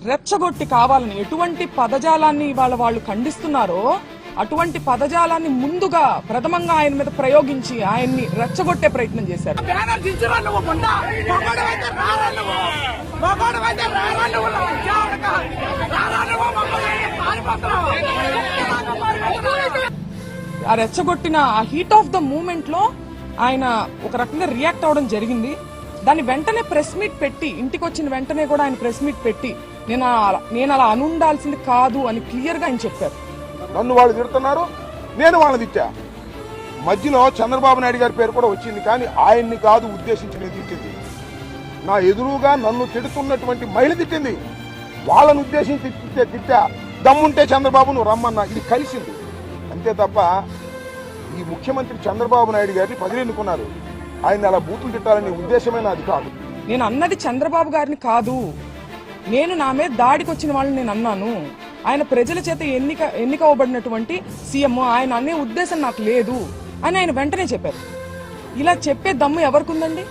రెచ్చగొట్టి కావాలని ఎటువంటి పదజాలాన్ని ఇవాళ వాళ్ళు ఖండిస్తున్నారో అటువంటి పదజాలాన్ని ముందుగా ప్రథమంగా ఆయన మీద ప్రయోగించి ఆయన్ని రెచ్చగొట్టే ప్రయత్నం చేశారు. ఆ రెచ్చగొట్టిన ఆ హీట్ ఆఫ్ ద మూమెంట్ లో ఆయన ఒక రకంగా రియాక్ట్ అవడం జరిగింది. దాన్ని వెంటనే ప్రెస్ మీట్ పెట్టి, ఇంటికి వచ్చిన వెంటనే కూడా ఆయన ప్రెస్ మీట్ పెట్టి నేను అలా అనుండాల్సింది కాదు అని క్లియర్ గా ఆయన చెప్పారు. నన్ను వాళ్ళు తిడుతున్నారు, నేను వాళ్ళని తిట్టా. మధ్యలో చంద్రబాబు నాయుడు గారి పేరు కూడా వచ్చింది, కానీ ఆయన్ని కాదు ఉద్దేశించి నేను తిట్టింది. నా ఎదురుగా నన్ను తిడుతున్నటువంటి మహిళ తిట్టింది, వాళ్ళని ఉద్దేశించి తిట్టా. దమ్ముంటే చంద్రబాబు నువ్వు రమ్మన్నా, ఇది కలిసింది అంతే తప్ప ఈ ముఖ్యమంత్రి చంద్రబాబు నాయుడు గారిని ప్రజలు ఎన్నుకున్నారు, ఆయన అలా బూతులు తిట్టాలనే ఉద్దేశమైన అది కాదు. నేను అన్నది చంద్రబాబు గారిని కాదు, నేను నా మీద దాడికి వచ్చిన వాళ్ళని నేను అన్నాను. ఆయన ప్రజల చేత ఎన్నిక అవ్వబడినటువంటి సీఎం, ఆయన అనే ఉద్దేశం నాకు లేదు అని ఆయన వెంటనే చెప్పారు. ఇలా చెప్పే దమ్ము ఎవరికి ఉందండి?